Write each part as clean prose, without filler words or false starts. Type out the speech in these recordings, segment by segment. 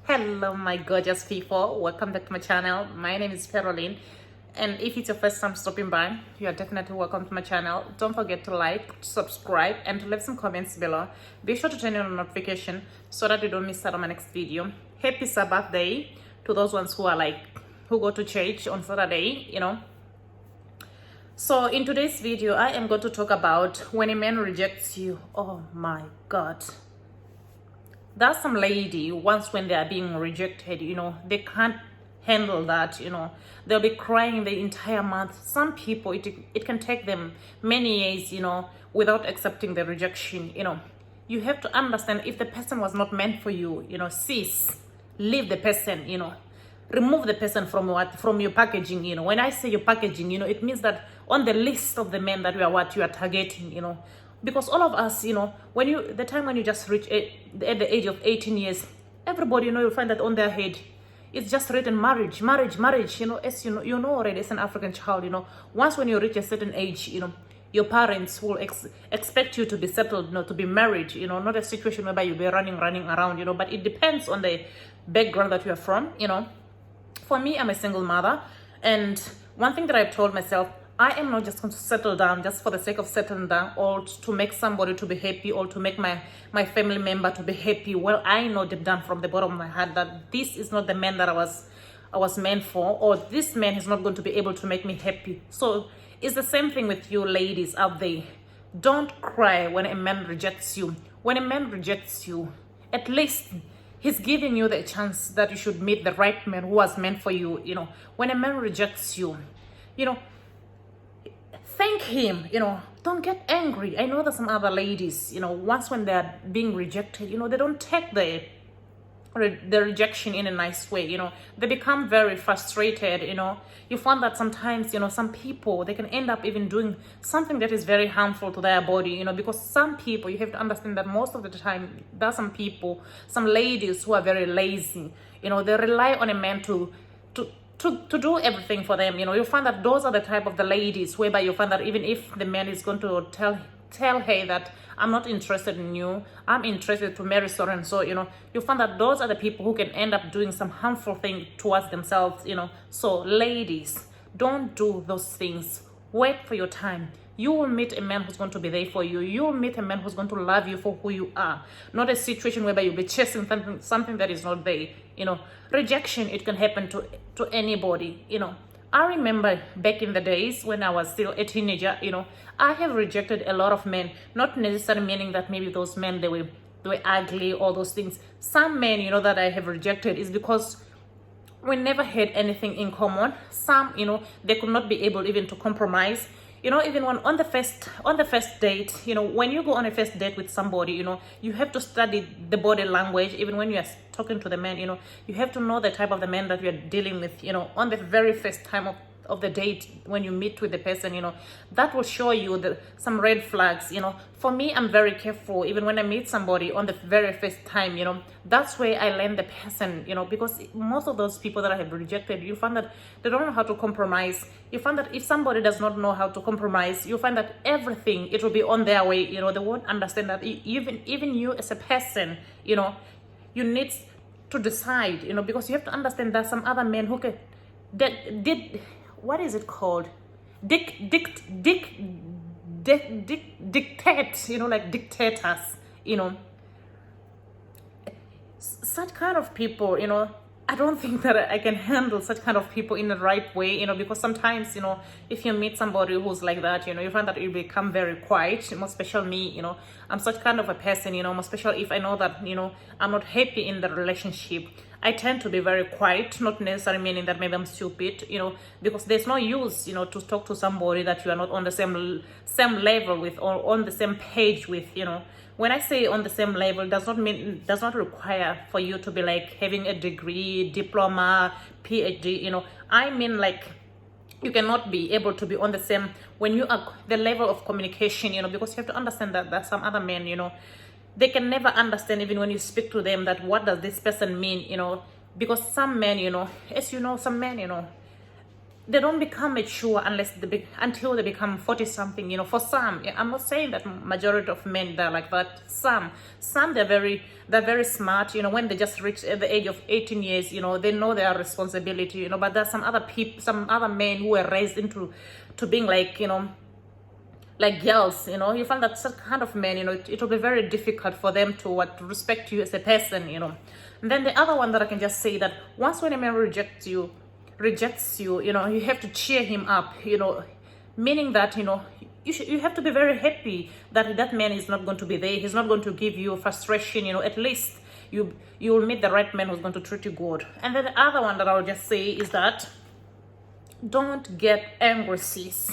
Hello, my gorgeous people. Welcome back to my channel. My name is Caroline. And if it's your first time stopping by, you are definitely welcome to my channel. Don't forget to like, subscribe, and to leave some comments below. Be sure to turn on notification so that you don't miss out on my next video. Happy Sabbath day to those ones who go to church on Saturday. So in today's video, I am going to talk about when a man rejects you. Oh my God. There's some lady, once when they are being rejected, they can't handle that, they'll be crying the entire month. Some people, it can take them many years, without accepting the rejection. You have to understand, if the person was not meant for you, cease, leave the person, remove the person from your packaging. When I say your packaging, it means that on the list of the men that you are targeting, because all of us, when you just reach at the age of 18 years, everybody, you'll find that on their head, it's just written marriage. As you know already, as an African child, once when you reach a certain age, your parents will expect you to be settled, to be married, not a situation whereby you'll be running around, but it depends on the background that you are from. For me, I'm a single mother, and one thing that I've told myself, I am not just going to settle down just for the sake of settling down, or to make somebody to be happy, or to make my family member to be happy. Well, I know deep down from the bottom of my heart that this is not the man that I was meant for, or this man is not going to be able to make me happy. So it's the same thing with you ladies out there. Don't cry when a man rejects you. When a man rejects you, at least he's giving you the chance that you should meet the right man who was meant for you. When a man rejects you, thank him. Don't get angry. I know that some other ladies, once when they're being rejected, they don't take the rejection in a nice way. They become very frustrated. You find that sometimes, some people, they can end up even doing something that is very harmful to their body, because some people, you have to understand that most of the time, there are some people, some ladies who are very lazy. They rely on a man to do everything for them. You find that those are the type of the ladies whereby you find that even if the man is going to tell her that I'm not interested in you, I'm interested to marry so and so, you find that those are the people who can end up doing some harmful thing towards themselves. So ladies, don't do those things. Wait for your time. You will meet a man who's going to be there for you. You will meet a man who's going to love you for who you are. Not a situation whereby you'll be chasing something that is not there. Rejection, it can happen to anybody. I remember back in the days when I was still a teenager, I have rejected a lot of men. Not necessarily meaning that maybe those men, they were ugly, all those things. Some men, that I have rejected is because we never had anything in common. Some, they could not be able even to compromise. Even when on the first date, when you go on a first date with somebody, you have to study the body language. Even when you are talking to the man, you have to know the type of the man that you are dealing with, on the very first time of the date. When you meet with the person, that will show you some red flags. For me, I'm very careful. Even when I meet somebody on the very first time, that's where I learn the person, because most of those people that I have rejected, you find that they don't know how to compromise. You find that if somebody does not know how to compromise, you find that everything, it will be on their way. They won't understand that even you as a person, you need to decide, because you have to understand that some other men who can, that did, what is it called? Dictate, like dictators, such kind of people, I don't think that I can handle such kind of people in the right way, because sometimes, if you meet somebody who's like that, you find that you become very quiet. Most especially me, I'm such kind of a person, most especially if I know that, I'm not happy in the relationship. I tend to be very quiet, not necessarily meaning that maybe I'm stupid, because there's no use, to talk to somebody that you are not on the same level with, or on the same page with. When I say on the same level, does not require for you to be like having a degree, diploma, PhD. I mean, like, you cannot be able to be on the same when you are the level of communication, because you have to understand that some other men, they can never understand even when you speak to them that what does this person mean, because some men, as some men, they don't become mature unless until they become 40 something. For some, I'm not saying that majority of men they're like that. Some they're very smart. When they just reach at the age of 18 years, they know their responsibility. But there's some other people, some other men who were raised into to being like like girls. You find that such kind of men, it will be very difficult for them to respect you as a person. And then the other one that I can just say that once when a man rejects you, you have to cheer him up, meaning that you have to be very happy that that man is not going to be there. He's not going to give you frustration. At least you will meet the right man who's going to treat you good. And then the other one that I'll just say is that don't get angry, sis.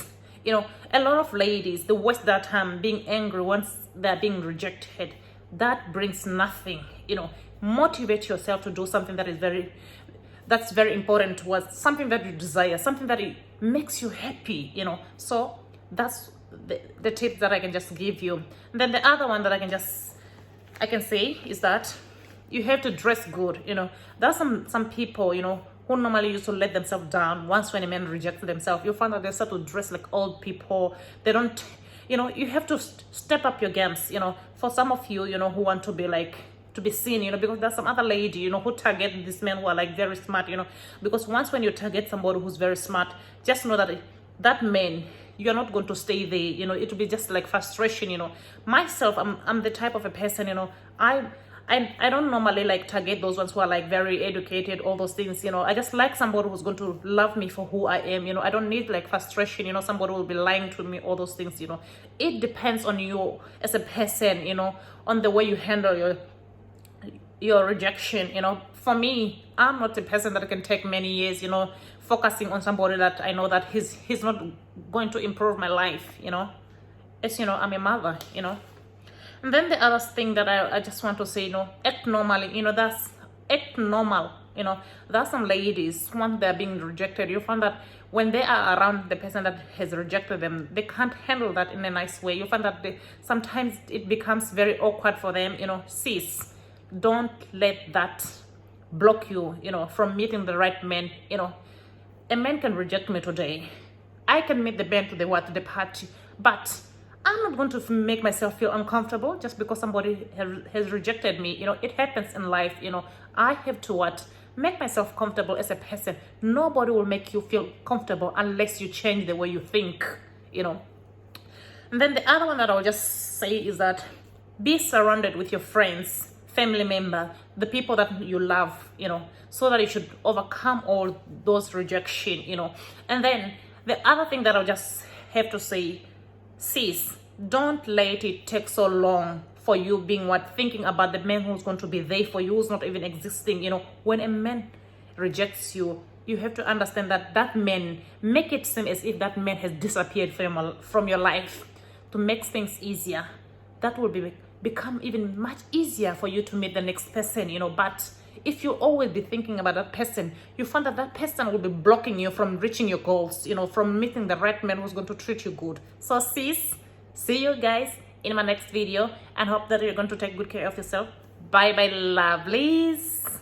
A lot of ladies, they waste their time being angry once they're being rejected. That brings nothing. Motivate yourself to do something that's very important towards something that you desire, something that it makes you happy. So that's the tip that I can just give you. And then the other one that I can say is that you have to dress good. There's some people who normally used to let themselves down. Once when a man rejects themselves, you find that they start to dress like old people. They don't, you have to step up your games. For some of you, who want to be like to be seen, because there's some other lady, who target these men who are like very smart, because once when you target somebody who's very smart, just know that that man, you're not going to stay there. It will be just like frustration. Myself, I'm the type of a person, I don't normally like target those ones who are like very educated, all those things. I just like somebody who's going to love me for who I am. I don't need like frustration. Somebody will be lying to me, all those things. It depends on you as a person, on the way you handle your rejection. For me, I'm not a person that can take many years, focusing on somebody that I know that he's not going to improve my life. As I'm a mother. And then the other thing that I just want to say, act normally. Act normal. There's some ladies, once they're being rejected, you find that when they are around the person that has rejected them, they can't handle that in a nice way. You find that sometimes it becomes very awkward for them. Sis, don't let that block you, from meeting the right man. A man can reject me today. I can meet the man to the party, but I'm not going to make myself feel uncomfortable just because somebody has rejected me. It happens in life. I have to make myself comfortable as a person. Nobody will make you feel comfortable unless you change the way you think. And then the other one that I'll just say is that be surrounded with your friends, family member, the people that you love, so that you should overcome all those rejection. And then the other thing that I'll just have to say, sis, don't let it take so long for you being thinking about the man who's going to be there for you, who's not even existing. When a man rejects you, you have to understand that man, make it seem as if that man has disappeared from your life. To make things easier, that will become even much easier for you to meet the next person. But if you always be thinking about that person, you find that person will be blocking you from reaching your goals, from meeting the right man who's going to treat you good. So sis, see you guys in my next video, and hope that you're going to take good care of yourself. Bye bye, lovelies.